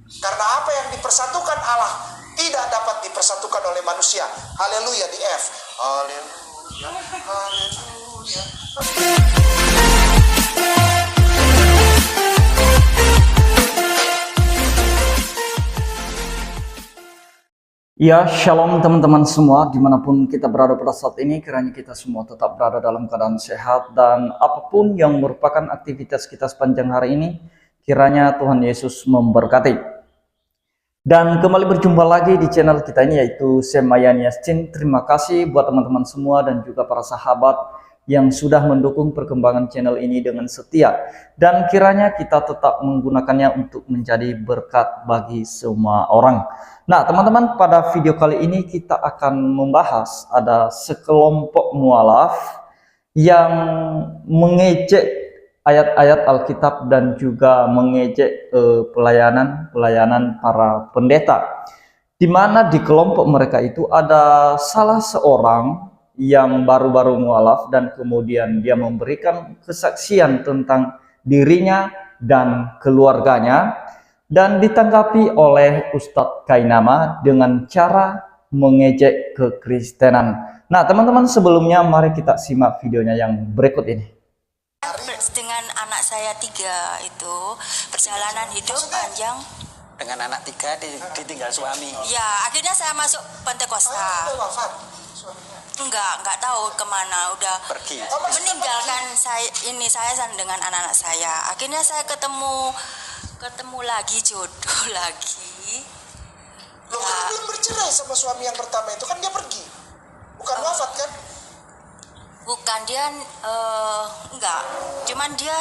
Karena apa yang dipersatukan Allah tidak dapat dipersatukan oleh manusia. Haleluya di F. Haleluya. Haleluya. Ya, shalom teman-teman semua, dimanapun kita berada pada saat ini, kiranya kita semua tetap berada dalam keadaan sehat, dan apapun yang merupakan aktivitas kita sepanjang hari ini, kiranya Tuhan Yesus memberkati. Dan kembali berjumpa lagi di channel kita ini, yaitu Semayan Yasin. Terima kasih buat teman-teman semua dan juga para sahabat yang sudah mendukung perkembangan channel ini dengan setia. Dan kiranya kita tetap menggunakannya untuk menjadi berkat bagi semua orang. Nah teman-teman, pada video kali ini kita akan membahas ada sekelompok mualaf yang mengejek ayat-ayat Alkitab dan juga mengejek pelayanan para pendeta. Di mana di kelompok mereka itu ada salah seorang yang baru-baru mualaf dan kemudian dia memberikan kesaksian tentang dirinya dan keluarganya. Dan ditanggapi oleh Ustadz Kainama dengan cara mengejek kekristenan. Nah teman-teman, sebelumnya mari kita simak videonya yang berikut ini. Dengan anak saya 3 itu perjalanan hidup panjang. Dengan anak 3 ditinggal suami. Ya akhirnya saya masuk Pentakosta. Enggak tahu kemana, udah Pergi. meninggalkan saya dengan anak-anak saya. Akhirnya saya ketemu lagi, jodoh lagi. Loh, kan belum bercerai sama suami yang pertama itu, kan dia pergi. Bukan wafat kan? Bukan, dia enggak. Cuman dia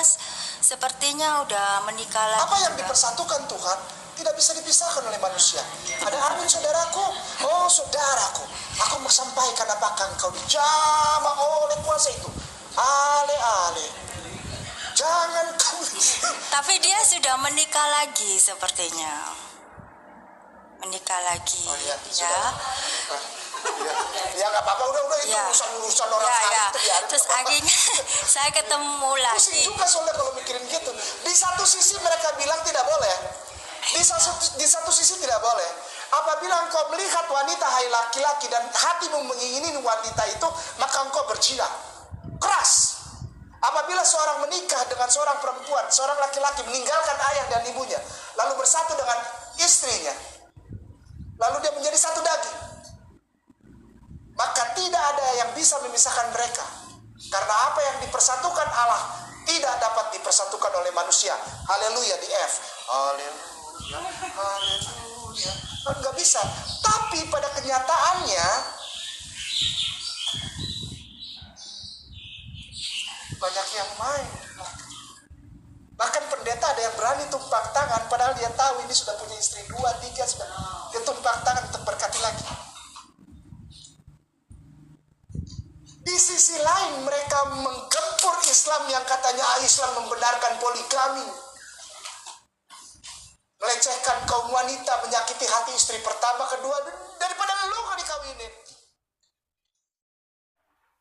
sepertinya udah menikah lagi. Apa yang dipersatukan Tuhan tidak bisa dipisahkan oleh manusia. Ada amin saudaraku. Oh saudaraku, aku mau sampaikan apakah engkau dijamah oleh kuasa itu. Ale. Jangan kau. Tapi dia sudah menikah lagi sepertinya. Menikah lagi. Oh, iya, ya. Ya nggak apa-apa, udah itu Ya. urusan orang Ya. lain itu biarin. Terus akhirnya saya ketemu Pusing lagi. juga soalnya kalau mikirin gitu. Di satu sisi mereka bilang tidak boleh. Di satu sisi tidak boleh. Apabila engkau melihat wanita hai laki-laki dan hatimu mengingini wanita itu, maka engkau berzina. Keras. Apabila seorang menikah dengan seorang perempuan, seorang laki-laki meninggalkan ayah dan ibunya, lalu bersatu dengan istrinya, lalu dia menjadi satu daging, maka tidak ada yang bisa memisahkan mereka. Karena apa yang dipersatukan Allah tidak dapat dipersatukan oleh manusia. Haleluya di F. Haleluya. Haleluya. Nggak bisa. Tapi pada kenyataannya banyak yang main. Bahkan pendeta ada yang berani tumpang tangan, padahal dia tahu ini sudah punya istri 2, 3, sudah dia tumpang tangan untuk berkati lagi. Di sisi lain mereka menggempur Islam yang katanya Islam membenarkan poligami, melecehkan kaum wanita, menyakiti hati istri pertama, kedua, daripada lu kau dikawinin.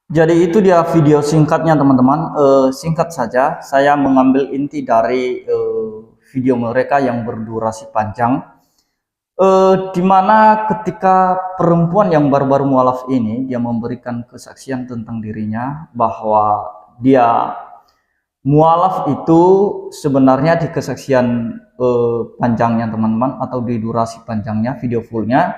Jadi itu dia video singkatnya teman-teman. Singkat saja, saya mengambil inti dari video mereka yang berdurasi panjang, dimana ketika perempuan yang baru-baru mualaf ini, dia memberikan kesaksian tentang dirinya bahwa dia mualaf itu sebenarnya di kesaksian panjangnya teman-teman, atau di durasi panjangnya video fullnya,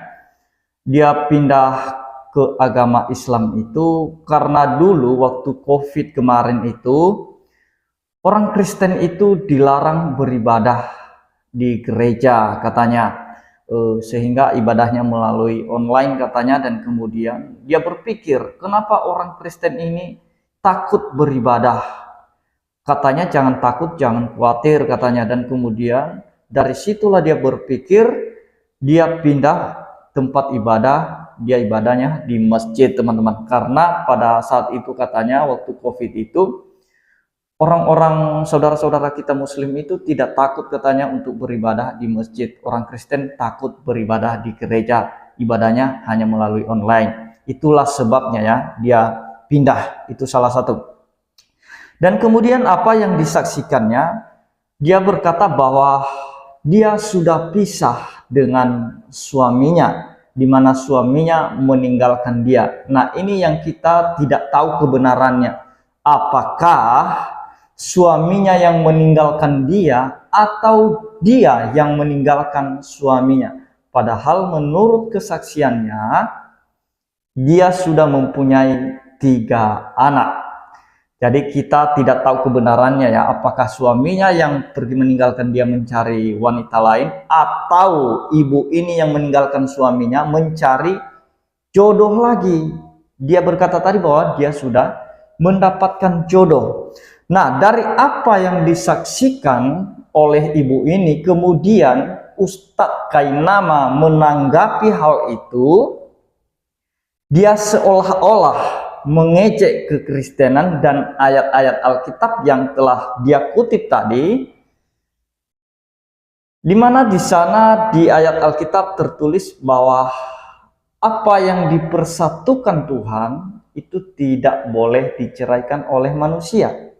dia pindah ke agama Islam itu karena dulu waktu COVID kemarin itu orang Kristen itu dilarang beribadah di gereja katanya, sehingga ibadahnya melalui online katanya. Dan kemudian dia berpikir, kenapa orang Kristen ini takut beribadah? Katanya jangan takut, jangan khawatir katanya. Dan kemudian dari situlah dia berpikir, dia pindah tempat ibadah. Dia ibadahnya di masjid teman-teman, karena pada saat itu katanya waktu COVID itu orang-orang saudara-saudara kita muslim itu tidak takut katanya untuk beribadah di masjid. Orang Kristen takut beribadah di gereja, ibadahnya hanya melalui online. Itulah sebabnya ya dia pindah, itu salah satu. Dan kemudian apa yang disaksikannya, dia berkata bahwa dia sudah pisah dengan suaminya, di mana suaminya meninggalkan dia. Nah, ini yang kita tidak tahu kebenarannya. Apakah suaminya yang meninggalkan dia atau dia yang meninggalkan suaminya? Padahal menurut kesaksiannya, dia sudah mempunyai 3 anak. Jadi kita tidak tahu kebenarannya ya, apakah suaminya yang pergi meninggalkan dia mencari wanita lain, atau ibu ini yang meninggalkan suaminya mencari jodoh lagi. Dia berkata tadi bahwa dia sudah mendapatkan jodoh. Nah, dari apa yang disaksikan oleh ibu ini, kemudian Ustadz Kainama menanggapi hal itu, dia seolah-olah mengejek kekristenan dan ayat-ayat Alkitab yang telah dia kutip tadi, di mana di sana di ayat Alkitab tertulis bahwa apa yang dipersatukan Tuhan itu tidak boleh diceraikan oleh manusia.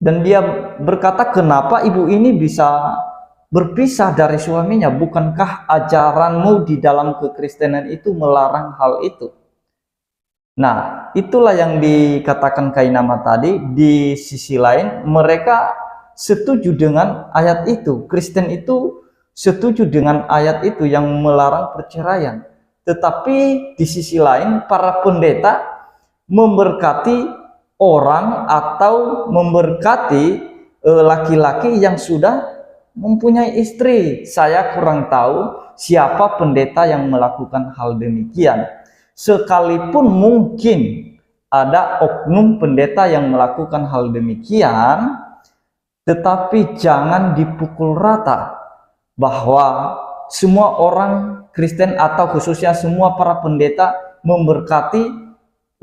Dan dia berkata, kenapa ibu ini bisa berpisah dari suaminya? Bukankah ajaranmu di dalam kekristenan itu melarang hal itu? Nah, itulah yang dikatakan Kainama tadi. Di sisi lain, mereka setuju dengan ayat itu. Kristen itu setuju dengan ayat itu yang melarang perceraian. Tetapi di sisi lain, para pendeta memberkati orang atau memberkati laki-laki yang sudah mempunyai istri. Saya kurang tahu siapa pendeta yang melakukan hal demikian. Sekalipun mungkin ada oknum pendeta yang melakukan hal demikian, tetapi jangan dipukul rata bahwa semua orang Kristen atau khususnya semua para pendeta memberkati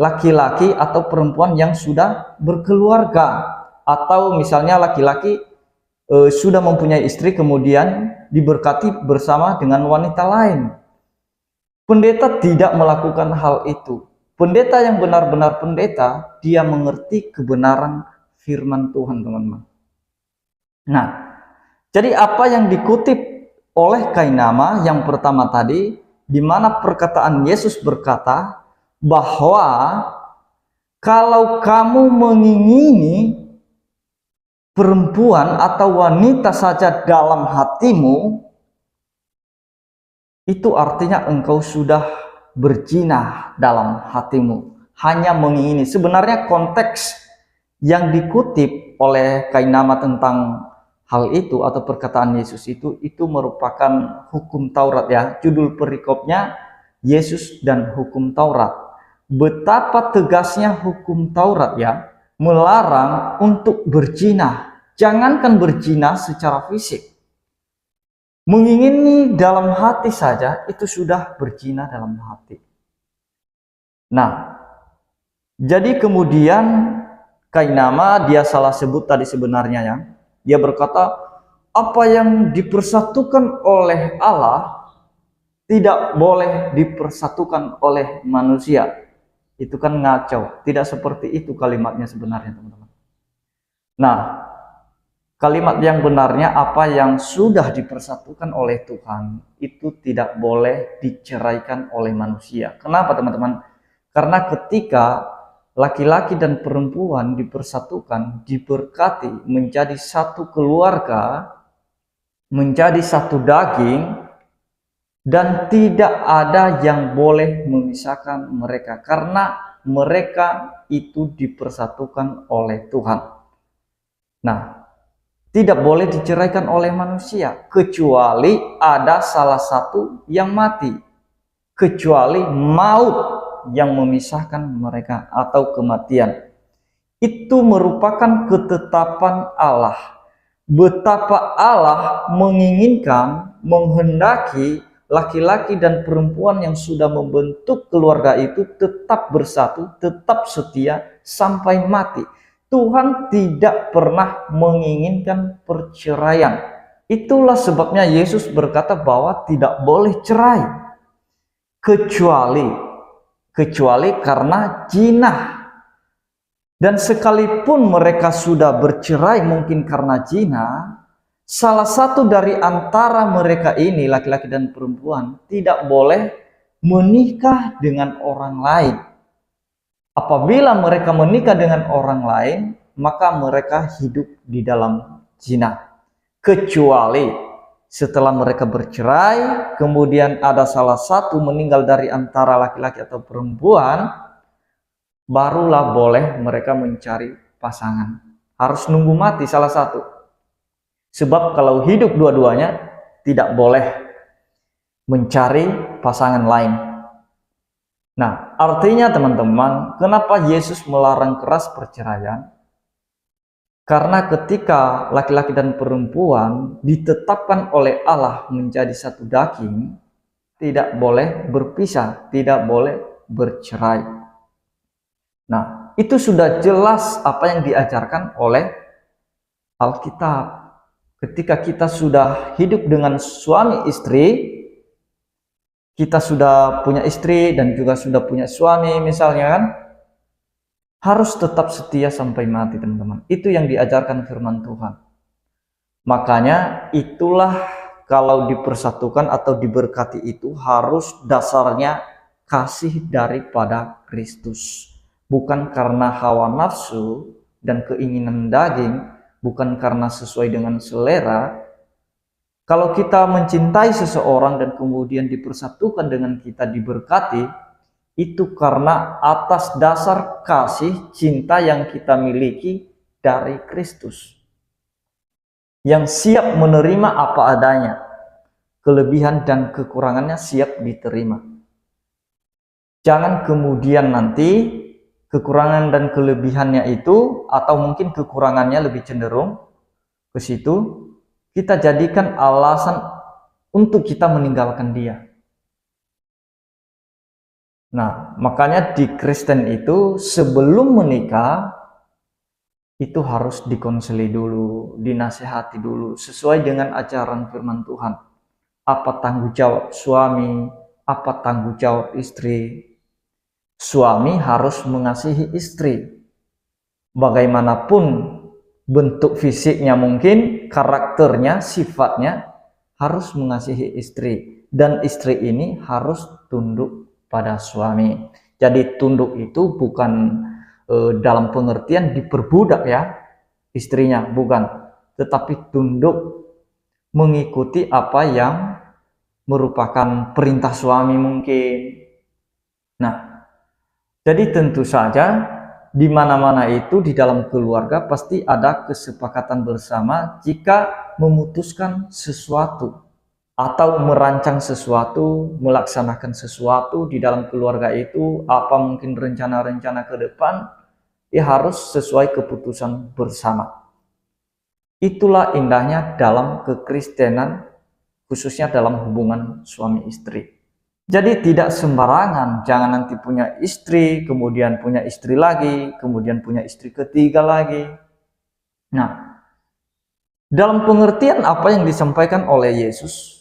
laki-laki atau perempuan yang sudah berkeluarga, atau misalnya laki-laki sudah mempunyai istri kemudian diberkati bersama dengan wanita lain. Pendeta tidak melakukan hal itu. Pendeta yang benar-benar pendeta, dia mengerti kebenaran firman Tuhan, teman-teman. Nah, jadi apa yang dikutip oleh Kainama yang pertama tadi, di mana perkataan Yesus berkata bahwa kalau kamu mengingini perempuan atau wanita saja dalam hatimu, itu artinya engkau sudah berzina dalam hatimu. Hanya mengingini. Sebenarnya konteks yang dikutip oleh Kainama tentang hal itu atau perkataan Yesus itu merupakan hukum Taurat ya. Judul perikopnya Yesus dan hukum Taurat. Betapa tegasnya hukum Taurat ya, melarang untuk berzina. Jangankan berzina secara fisik, mengingini dalam hati saja itu sudah berzina dalam hati. Nah, jadi kemudian Kainama dia salah sebut tadi sebenarnya ya. Dia berkata, apa yang dipersatukan oleh Allah tidak boleh dipersatukan oleh manusia. Itu kan ngaco. Tidak seperti itu kalimatnya sebenarnya, teman-teman. Nah, kalimat yang benarnya, apa yang sudah dipersatukan oleh Tuhan itu tidak boleh diceraikan oleh manusia. Kenapa, teman-teman? Karena ketika laki-laki dan perempuan dipersatukan, diberkati menjadi satu keluarga, menjadi satu daging, dan tidak ada yang boleh memisahkan mereka karena mereka itu dipersatukan oleh Tuhan. Nah, tidak boleh diceraikan oleh manusia kecuali ada salah satu yang mati, kecuali maut yang memisahkan mereka atau kematian. Itu merupakan ketetapan Allah. Betapa Allah menginginkan, menghendaki laki-laki dan perempuan yang sudah membentuk keluarga itu tetap bersatu, tetap setia sampai mati. Tuhan tidak pernah menginginkan perceraian. Itulah sebabnya Yesus berkata bahwa tidak boleh cerai kecuali karena zina. Dan sekalipun mereka sudah bercerai mungkin karena zina, salah satu dari antara mereka ini, laki-laki dan perempuan, tidak boleh menikah dengan orang lain. Apabila mereka menikah dengan orang lain, maka mereka hidup di dalam zina. Kecuali setelah mereka bercerai, kemudian ada salah satu meninggal dari antara laki-laki atau perempuan, barulah boleh mereka mencari pasangan. Harus nunggu mati salah satu. Sebab kalau hidup dua-duanya, tidak boleh mencari pasangan lain. Nah, artinya teman-teman, kenapa Yesus melarang keras perceraian? Karena ketika laki-laki dan perempuan ditetapkan oleh Allah menjadi satu daging, tidak boleh berpisah, tidak boleh bercerai. Nah, itu sudah jelas apa yang diajarkan oleh Alkitab. Ketika kita sudah hidup dengan suami istri, kita sudah punya istri dan juga sudah punya suami misalnya kan, harus tetap setia sampai mati teman-teman. Itu yang diajarkan firman Tuhan. Makanya itulah kalau dipersatukan atau diberkati itu harus dasarnya kasih daripada Kristus. Bukan karena hawa nafsu dan keinginan daging, bukan karena sesuai dengan selera. Kalau kita mencintai seseorang dan kemudian dipersatukan dengan kita diberkati, itu karena atas dasar kasih cinta yang kita miliki dari Kristus. Yang siap menerima apa adanya, kelebihan dan kekurangannya siap diterima. Jangan kemudian nanti kekurangan dan kelebihannya itu, atau mungkin kekurangannya lebih cenderung ke situ, kita jadikan alasan untuk kita meninggalkan dia. Nah, makanya di Kristen itu sebelum menikah, itu harus dikonseli dulu, dinasehati dulu, sesuai dengan ajaran firman Tuhan. Apa tanggung jawab suami, apa tanggung jawab istri. Suami harus mengasihi istri. Bagaimanapun bentuk fisiknya mungkin, karakternya, sifatnya, harus mengasihi istri. Dan istri ini harus tunduk pada suami. Jadi tunduk itu bukan dalam pengertian diperbudak ya istrinya, bukan. Tetapi tunduk mengikuti apa yang merupakan perintah suami mungkin. Nah, jadi tentu saja di mana-mana itu di dalam keluarga pasti ada kesepakatan bersama jika memutuskan sesuatu atau merancang sesuatu, melaksanakan sesuatu di dalam keluarga itu, apa mungkin rencana-rencana ke depan, ya harus sesuai keputusan bersama. Itulah indahnya dalam kekristenan, khususnya dalam hubungan suami istri. Jadi tidak sembarangan, jangan nanti punya istri, kemudian punya istri lagi, kemudian punya istri ketiga lagi. Nah, dalam pengertian apa yang disampaikan oleh Yesus,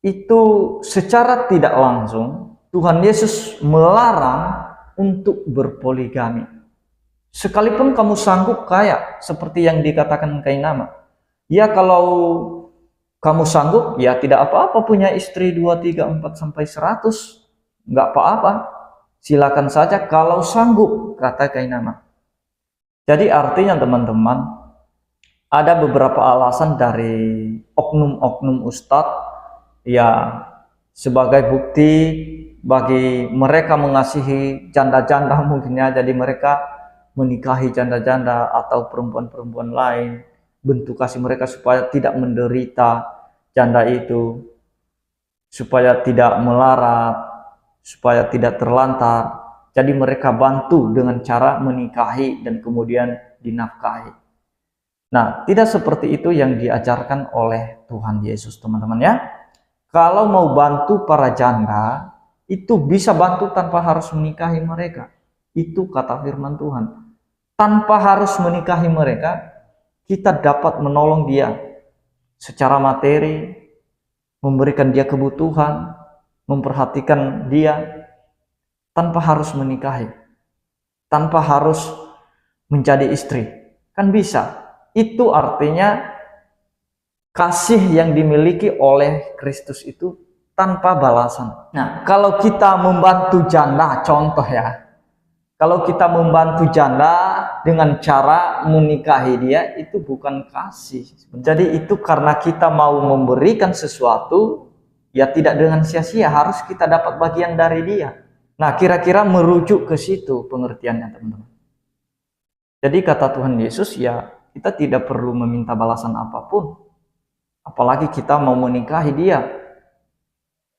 itu secara tidak langsung Tuhan Yesus melarang untuk berpoligami. Sekalipun kamu sanggup kaya, seperti yang dikatakan Kainama. Ya kalau kamu sanggup, ya tidak apa-apa punya istri 2, 3, 4, sampai 100. Nggak apa-apa. Silakan saja kalau sanggup, kata Kainama. Jadi artinya teman-teman, ada beberapa alasan dari oknum-oknum ustadz, ya sebagai bukti bagi mereka mengasihi janda-janda mungkinnya, jadi mereka menikahi janda-janda atau perempuan-perempuan lain. Bentuk kasih mereka supaya tidak menderita janda itu, supaya tidak melarat, supaya tidak terlantar. Jadi mereka bantu dengan cara menikahi dan kemudian dinafkahi. Nah, tidak seperti itu yang diajarkan oleh Tuhan Yesus, teman-teman ya. Kalau mau bantu para janda, itu bisa bantu tanpa harus menikahi mereka. Itu kata firman Tuhan. Tanpa harus menikahi mereka, kita dapat menolong dia secara materi, memberikan dia kebutuhan, memperhatikan dia, tanpa harus menikahi, tanpa harus menjadi istri. Kan bisa. Itu artinya kasih yang dimiliki oleh Kristus itu tanpa balasan. Nah, kalau kita membantu janda, contoh ya, kalau kita membantu janda dengan cara menikahi dia, itu bukan kasih. Jadi itu karena kita mau memberikan sesuatu, ya tidak dengan sia-sia, harus kita dapat bagian dari dia. Nah, kira-kira merujuk ke situ pengertiannya, teman-teman. Jadi kata Tuhan Yesus, ya kita tidak perlu meminta balasan apapun. Apalagi kita mau menikahi dia.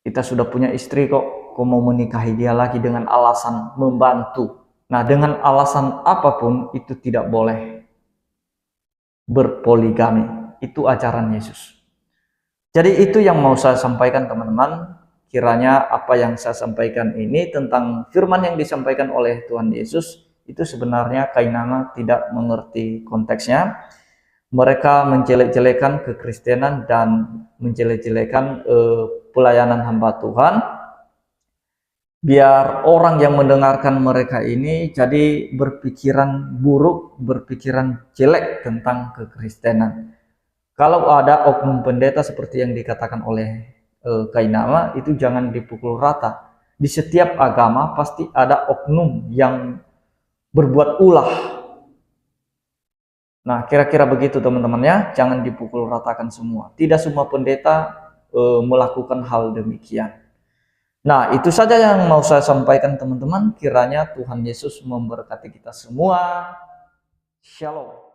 Kita sudah punya istri kok mau menikahi dia lagi dengan alasan membantu. Nah, dengan alasan apapun itu tidak boleh berpoligami. Itu ajaran Yesus. Jadi itu yang mau saya sampaikan, teman-teman. Kiranya apa yang saya sampaikan ini tentang firman yang disampaikan oleh Tuhan Yesus, itu sebenarnya Kainama tidak mengerti konteksnya. Mereka menjelek-jelekan kekristenan dan menjelek-jelekan pelayanan hamba Tuhan. Biar orang yang mendengarkan mereka ini jadi berpikiran buruk, berpikiran jelek tentang kekristenan. Kalau ada oknum pendeta seperti yang dikatakan oleh Kainama, itu jangan dipukul rata. Di setiap agama pasti ada oknum yang berbuat ulah. Nah, kira-kira begitu teman-teman ya, jangan dipukul ratakan semua. Tidak semua pendeta melakukan hal demikian. Nah, itu saja yang mau saya sampaikan, teman-teman. Kiranya Tuhan Yesus memberkati kita semua. Shalom.